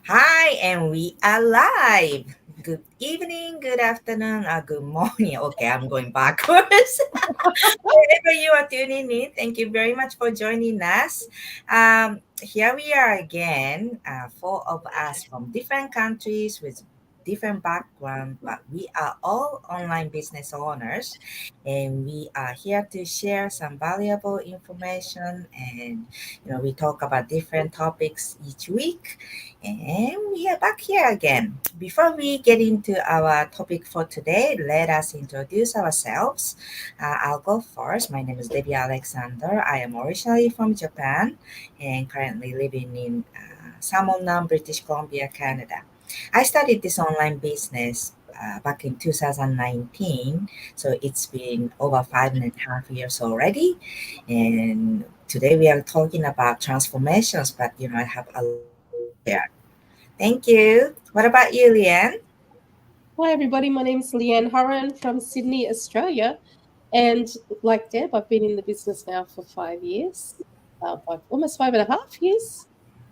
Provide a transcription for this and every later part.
Hi, and we are live. Good evening, good afternoon, or good morning. Okay, I'm going backwards. Wherever you are tuning in, thank you very much for joining us. Here we are again, four of us from different countries with different background, but we are all online business owners, and we are here to share some valuable information. And we talk about different topics each week, and we are back here again. Before we get into our topic for today, let us introduce ourselves. I'll go first. My name is Debbie Alexander. I am originally from Japan and currently living in Salmon, British Columbia, Canada. I started this online business back in 2019, so it's been over 5.5 years already. And today we are talking about transformations, but I have a lot to share. Thank you. What about you, Leanne? Hi, everybody. My name is Leanne Horan from Sydney, Australia. And like Deb, I've been in the business now for 5 years, almost 5.5 years.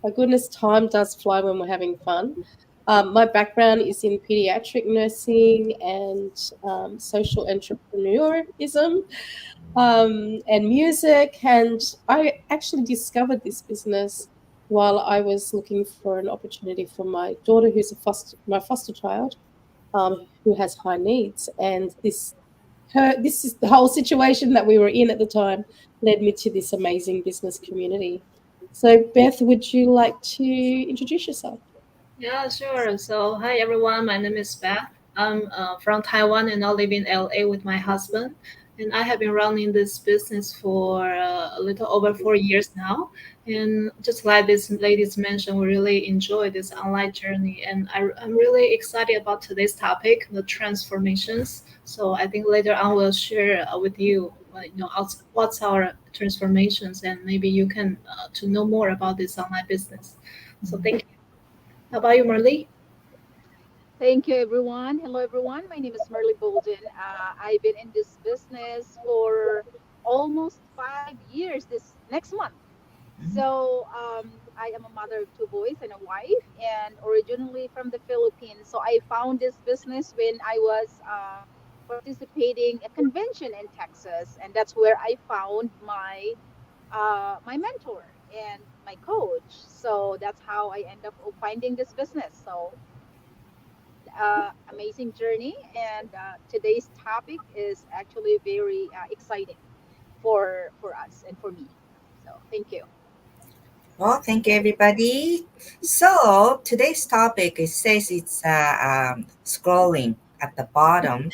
My goodness, time does fly when we're having fun. My background is in pediatric nursing and social entrepreneurism and music. And I actually discovered this business while I was looking for an opportunity for my daughter, who's my foster child who has high needs, and this is the whole situation that we were in at the time led me to this amazing business community. So, Beth, would you like to introduce yourself? Yeah, sure. So, hi everyone. My name is Beth. I'm from Taiwan and now live in LA with my husband. And I have been running this business for a little over 4 years now. And just like this ladies mentioned, we really enjoy this online journey. And I'm really excited about today's topic, the transformations. So I think later on we'll share with you, what's our transformations, and maybe you can to know more about this online business. So thank you. How about you, Marley? Thank you, everyone. Hello, everyone. My name is Merly Bolden. I've been in this business for almost 5 years this next month. I am a mother of two boys and a wife, and originally from the Philippines. So I found this business when I was participating a convention in Texas, and that's where I found my mentor and my coach. So that's how I end up finding this business. So amazing journey, and today's topic is actually very exciting for us and for me. So thank you. Well, thank you, everybody. So today's topic, it says it's scrolling at the bottom.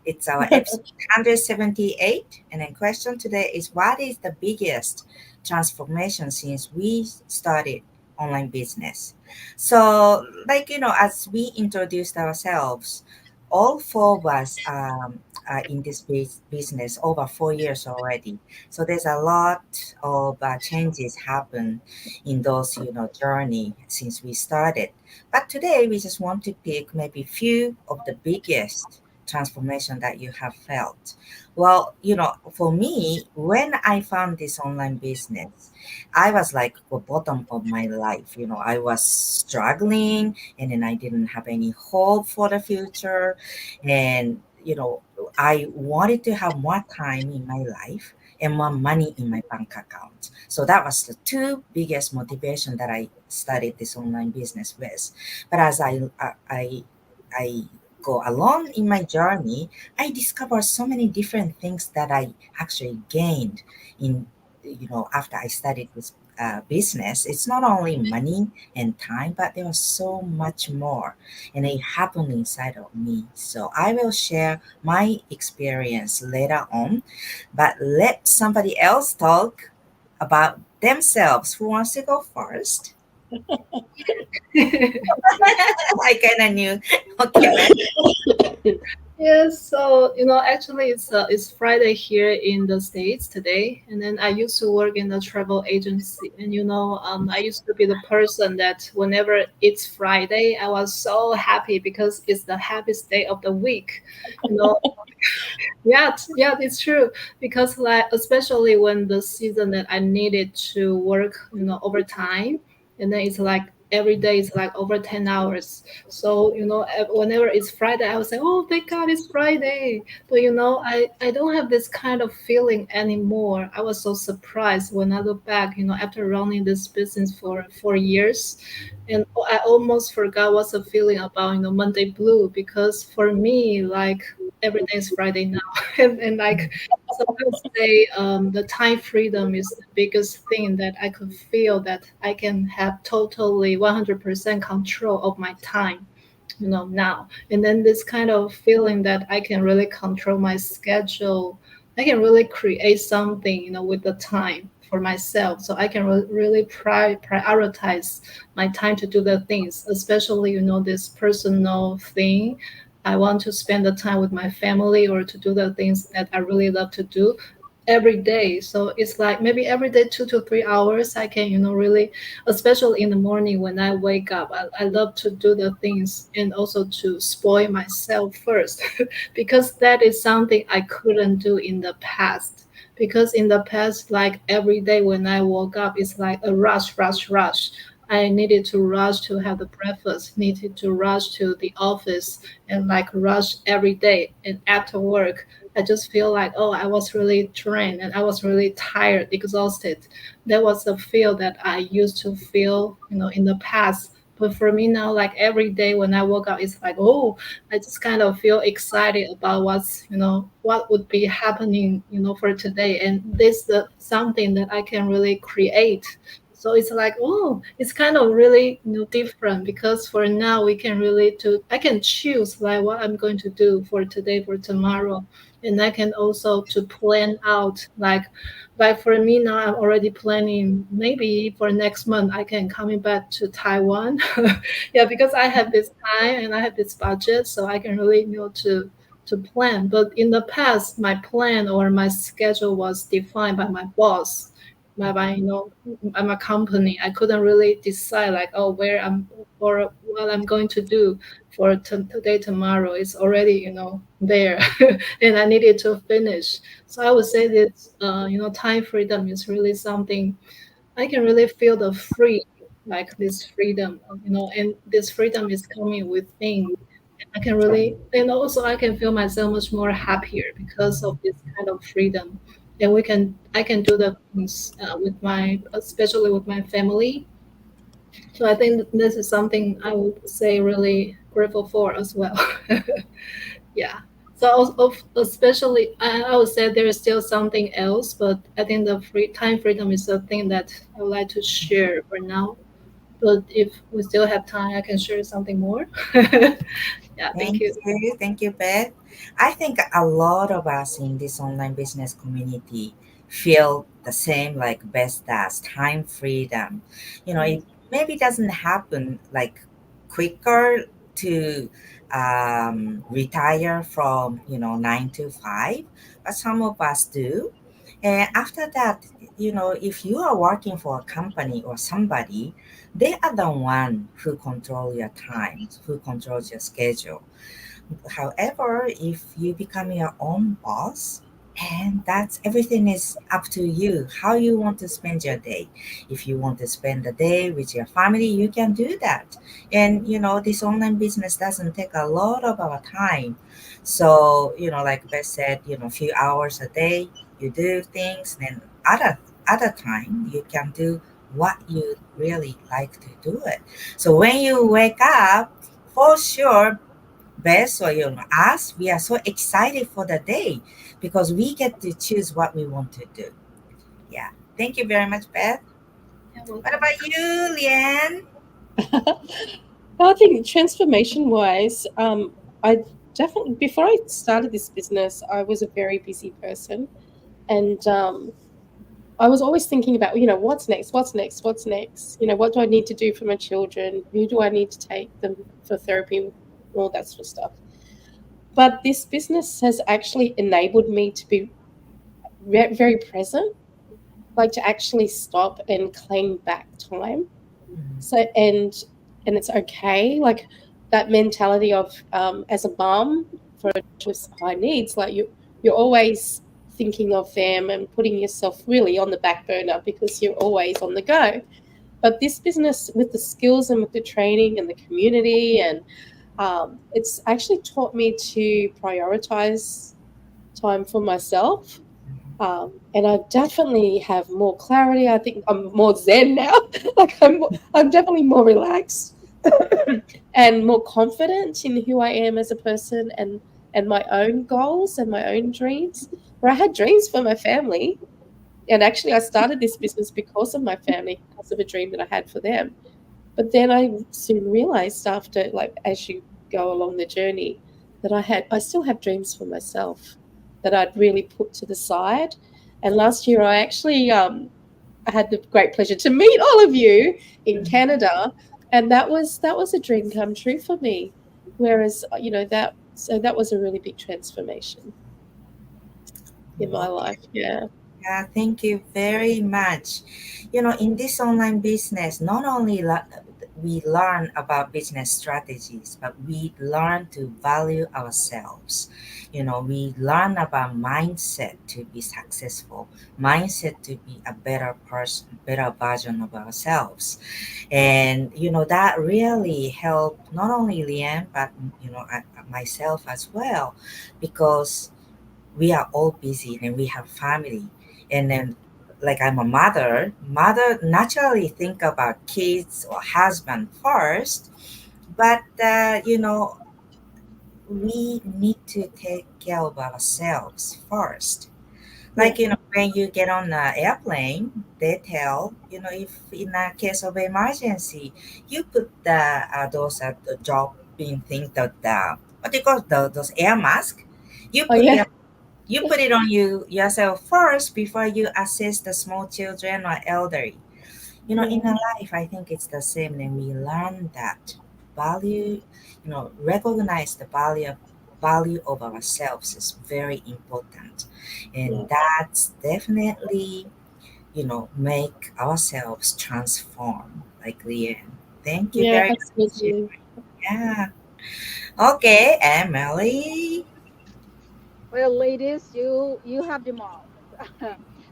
It's our episode 178, and the question today is, what is the biggest transformation since we started online business? So, as we introduced ourselves, all four of us are in this business over 4 years already. So there's a lot of changes happen in those journey since we started. But today we just want to pick maybe few of the biggest transformation that you have felt. Well, for me, when I found this online business, I was like the bottom of my life. I was struggling, and then I didn't have any hope for the future. And I wanted to have more time in my life and more money in my bank account. So that was the two biggest motivation that I started this online business with. But as I go along in my journey, I discovered so many different things that I actually gained in after I started this business. It's not only money and time, but there was so much more, and it happened inside of me. So I will share my experience later on, but let somebody else talk about themselves. Who wants to go first? I kind of knew. Okay. Yes, so actually, it's Friday here in the States today, and then I used to work in a travel agency, and I used to be the person that whenever it's Friday, I was so happy because it's the happiest day of the week, you know. Yeah, yeah, it's true because like especially when the season that I needed to work, overtime, and then it's like every day is like over 10 hours. So, whenever it's Friday, I would say, oh, thank God it's Friday. But, I don't have this kind of feeling anymore. I was so surprised when I look back, after running this business for 4 years. And I almost forgot what's the feeling about, Monday blue, because for me, like, every day is Friday now. And like, so I would say the time freedom is the biggest thing that I could feel, that I can have totally 100% control of my time, now. And then this kind of feeling that I can really control my schedule, I can really create something, with the time for myself. So I can really prioritize my time to do the things, especially, this personal thing. I want to spend the time with my family or to do the things that I really love to do every day. So it's like maybe every day 2 to 3 hours I can, really, especially in the morning when I wake up. I love to do the things and also to spoil myself first because that is something I couldn't do in the past. Because in the past, like every day when I woke up, it's like a rush, rush, rush. I needed to rush to have the breakfast, needed to rush to the office, and like rush every day. And after work, I just feel like, oh, I was really drained and I was really tired, exhausted. That was the feel that I used to feel, in the past. But for me now, like every day when I woke up, it's like, oh, I just kind of feel excited about what would be happening, for today. And this is something that I can really create. So it's like, oh, it's kind of really, different, because for now we can really I can choose like what I'm going to do for today, for tomorrow. And I can also to plan out like for me now, I'm already planning maybe for next month I can coming back to Taiwan. Yeah, because I have this time and I have this budget, so I can really, to plan. But in the past, my plan or my schedule was defined by my boss, by by my company. I couldn't really decide like, oh, where I'm or what I'm going to do for today, tomorrow. It's already, there, and I needed to finish. So I would say that, time freedom is really something I can really feel the free, like this freedom, and this freedom is coming within. I can really, and also I can feel myself much more happier because of this kind of freedom. And I can do the things with especially with my family. So I think this is something I would say really grateful for as well. Yeah. So especially, I would say there is still something else, but I think the time freedom is the thing that I would like to share for now. But if we still have time, I can share something more. Yeah, thank Thank you. you. Thank you, Beth. I think a lot of us in this online business community feel the same like Beth does, time freedom. It maybe doesn't happen like quicker to retire from, 9 to 5, but some of us do. And after that, if you are working for a company or somebody, they are the one who control your time, who controls your schedule. However, if you become your own boss, and that's everything is up to you how you want to spend your day. If you want to spend the day with your family, you can do that. And this online business doesn't take a lot of our time. So, like Beth said, a few hours a day you do things, then other time you can do what you really like to do it. So when you wake up, for sure, Beth or us, we are so excited for the day because we get to choose what we want to do. Yeah. Thank you very much, Beth. Yeah, What welcome. about you, Lian? I think transformation wise, I definitely, before I started this business, I was a very busy person. And I was always thinking about, what's next? What's next? What's next? What do I need to do for my children? Who do I need to take them for therapy? All that sort of stuff. But this business has actually enabled me to be very present, like to actually stop and claim back time. Mhm. So and it's okay, like that mentality of as a mom for with high needs, like you're always thinking of them and putting yourself really on the back burner because you're always on the go. But this business, with the skills and with the training and the community, and it's actually taught me to prioritize time for myself. And I definitely have more clarity. I think I'm more zen now. Like I'm definitely more relaxed and more confident in who I am as a person, and my own goals and my own dreams. Where I had dreams for my family, and actually I started this business because of my family, because of a dream that I had for them. But then I soon realized, after, like, as you go along the journey, that I still have dreams for myself that I'd really put to the side. And last year I actually I had the great pleasure to meet all of you in Canada, and that was a dream come true for me. Whereas, that was a really big transformation in my Okay. life. Yeah. Yeah, thank you very much. In this online business, not only we learn about business strategies, but we learn to value ourselves. We learn about mindset to be successful, mindset to be a better person, better version of ourselves. And, that really helped not only Liam, but, myself as well, because we are all busy and we have family. And then, like, I'm a mother naturally think about kids or husband first. But we need to take care of ourselves first. Yeah. Like, when you get on an airplane, they tell, if in a case of emergency, you put those the job being think that the what do you call those air mask, you Oh put yeah. them, you put it on yourself first before you assist the small children or elderly. Yeah. In a life, I think it's the same. And we learn that value, recognize the value of ourselves is very important, and Yeah. that's definitely make ourselves transform. Like Leanne, thank you Yeah, very much. absolutely. Yeah. Okay, Emily. Well, ladies, you have them all.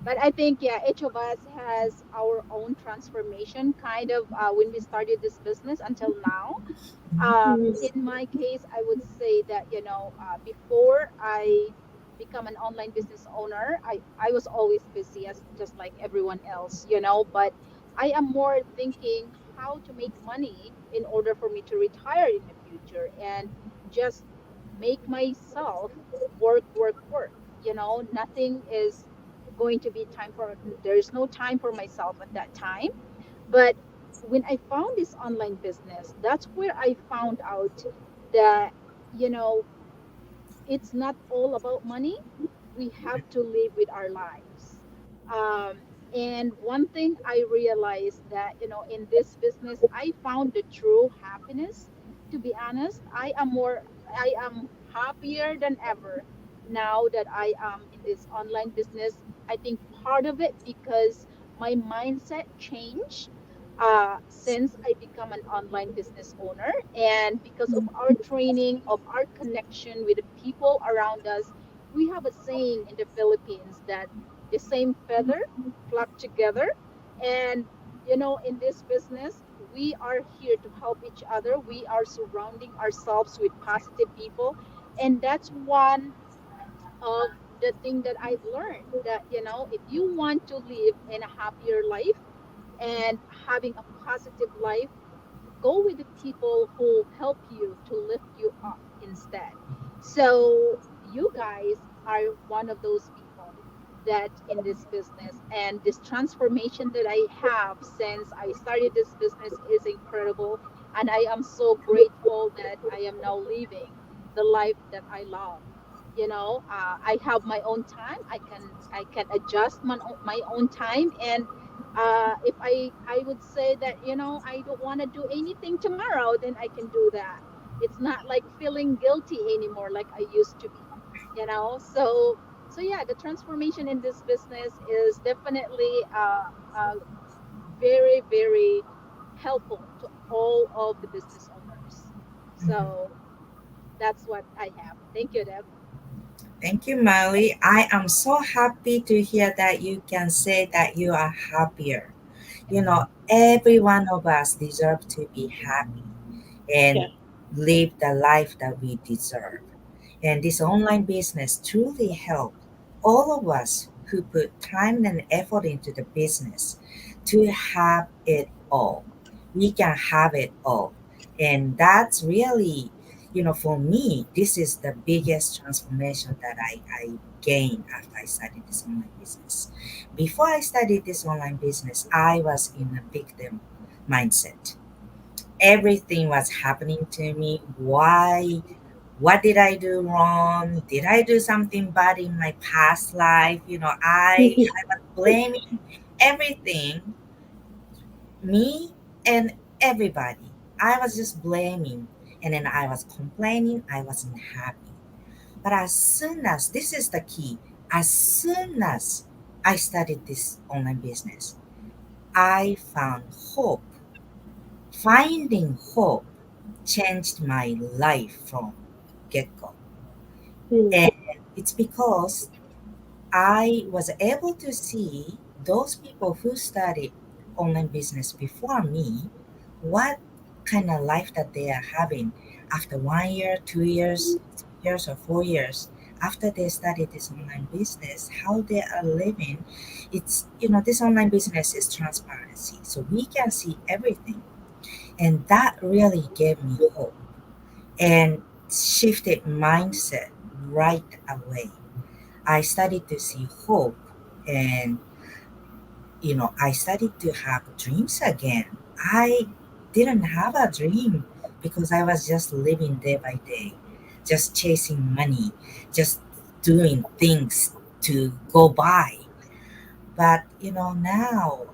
But I think, yeah, each of us has our own transformation, kind of, when we started this business until now. Mm. In my case, I would say that, before I become an online business owner, I was always busy, as just like everyone else, but I am more thinking how to make money in order for me to retire in the future, and just make myself work, work, work. Nothing is going to be time for, there is no time for myself at that time. But when I found this online business, that's where I found out that, you know, it's not all about money. We have to live with our lives. Um, and one thing I realized that, in this business, I found the true happiness. To be honest, I am happier than ever now that I am in this online business. I think part of it because my mindset changed since I become an online business owner, and because of our training, of our connection with the people around us. We have a saying in the Philippines that the same feather flock together. And, in this business, we are here to help each other. We are surrounding ourselves with positive people. And that's one of the thing that I've learned, that, if you want to live in a happier life and having a positive life, go with the people who help you to lift you up instead. So you guys are one of those people that in this business, and this transformation that I have since I started this business is incredible. And I am so grateful that I am now living the life that I love. I have my own time. I can adjust my own time. And if I would say that, I don't want to do anything tomorrow, then I can do that. It's not like feeling guilty anymore like I used to be. So yeah, the transformation in this business is definitely very, very helpful to all of the business owners. So that's what I have. Thank you, Deb. Thank you, Molly. I am so happy to hear that you can say that you are happier. Every one of us deserve to be happy Yeah. and live the life that we deserve. And this online business truly helped all of us who put time and effort into the business to have it all. We can have it all. And that's really, for me, this is the biggest transformation that I gained after I started this online business. Before I started this online business, I was in a victim mindset. Everything was happening to me. Why? What did I do wrong? Did I do something bad in my past life? I was blaming everything, me and everybody. I was just blaming, and then I was complaining. I wasn't happy. But as soon as, this is the key, as soon as I started this online business, I found hope. Finding hope changed my life from get go. Mm. And it's because I was able to see those people who started online business before me, what kind of life that they are having after 1 year, 2 years, 3 years, or 4 years after they started this online business, how they are living. This online business is transparency, so we can see everything, and that really gave me hope and shifted mindset right away. I started to see hope, and I started to have dreams again. I didn't have a dream because I was just living day by day, just chasing money, just doing things to go by. But now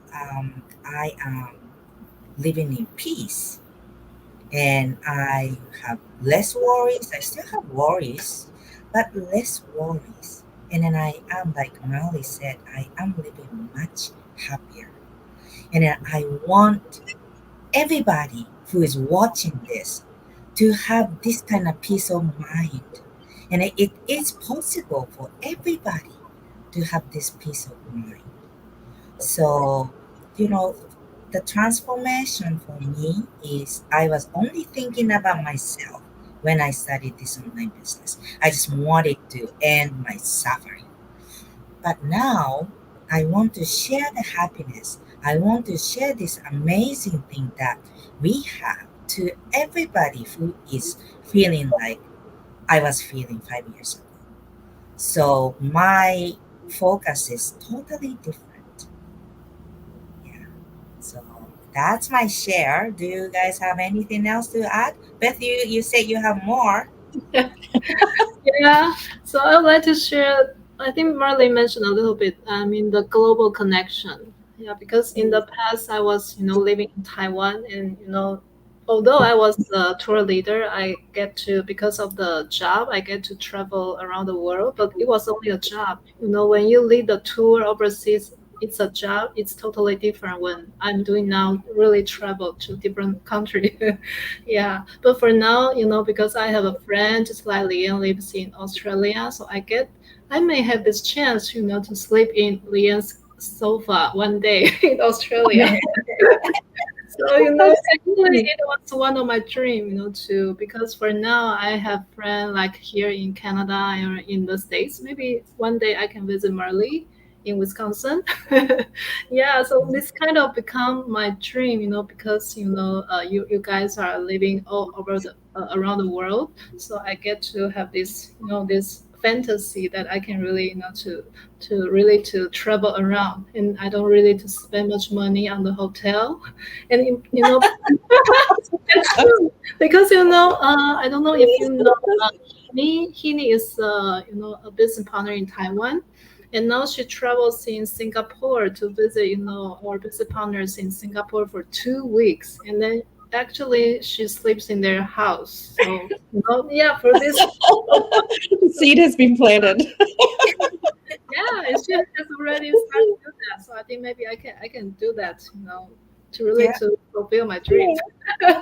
I am living in peace, and I have less worries. I still have worries, but less worries. And then I am, like Marley said, I am living much happier. And then I want everybody who is watching this to have this kind of peace of mind. And it is possible for everybody to have this peace of mind. So, you know, the transformation for me is I was only thinking about myself when I started this online business. I just wanted to end my suffering. But now I want to share the happiness. I want to share this amazing thing that we have to everybody who is feeling like I was feeling 5 years ago. So my focus is totally different. Yeah. So that's my share. Do you guys have anything else to add? Beth, you said you have more. Yeah, so I would like to share. I think Marley mentioned a little bit. I mean, the global connection. Yeah, because in the past I was, living in Taiwan, and although I was a tour leader, I get to because of the job, I get to travel around the world. But it was only a job. When you lead a tour overseas, it's a job. It's totally different when I'm doing now. Really travel to different country. Yeah, but for now, because I have a friend, just like Lian lives in Australia, so I may have this chance, to sleep in Lian's sofa one day in Australia. So, That's actually, good. it was one of my dream, to because for now I have friends like here in Canada or in the States. Maybe one day I can visit Marley in Wisconsin. Yeah, so this kind of become my dream, because you guys are living all over the around the world, so I get to have this, this fantasy that I can really, to really to travel around, and I don't really to spend much money on the hotel, and that's true because I don't know if you know Hini is a business partner in Taiwan, and now she travels in Singapore to visit our business partners in Singapore for 2 weeks, and then actually she sleeps in their house. So yeah, for this, The seed has been planted. yeah, she has already started to do that. So I think maybe I can do that. to really Yeah, to fulfill my Yeah, dreams. yeah.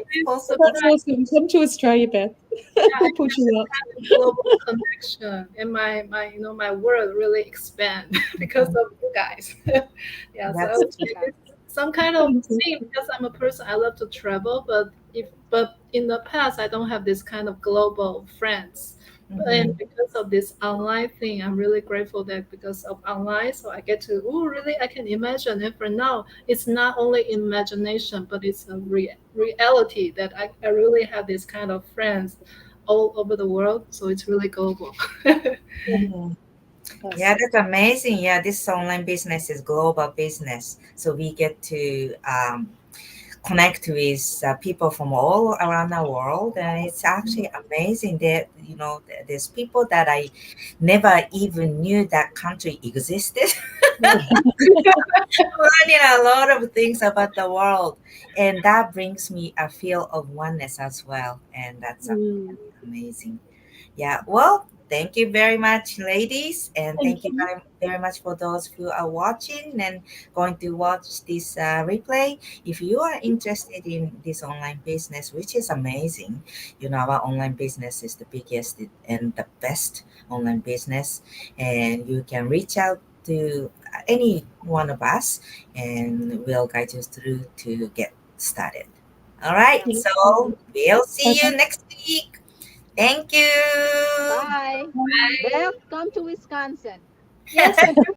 it's possible. That's awesome. Come to Australia, Beth. Yeah, We'll it's put just you a up. kind of global connection, and my my world really expand because of you guys. Yeah, so I That's would true. say Yeah. it's some kind of thing Fantastic. because I'm a person I love to travel, but in the past I don't have this kind of global friends. And Mm-hmm. because of this online thing, I'm really grateful that because of online, so I get to, oh, really, I can imagine. And for now, it's not only imagination, but it's a reality that I really have this kind of friends all over the world. So it's really global. Mm-hmm. Yeah, Awesome. that's amazing. Yeah, this online business is global business, so we get to connect with people from all around the world, and it's actually amazing that there's people that I never even knew that country existed. Learning a lot of things about the world, and that brings me a feel of oneness as well, and that's Mm, amazing. Yeah, well, thank you very much, ladies, and thank thank you you. very, very much for those who are watching and going to watch this replay. If you are interested in this online business, which is amazing, our online business is the biggest and the best online business, and you can reach out to any one of us, and we'll guide you through to get started. All right, Yep. Thank so you. we'll see you Bye-bye. next week. Thank you. Bye. Bye. Beth, come to Wisconsin. Yes,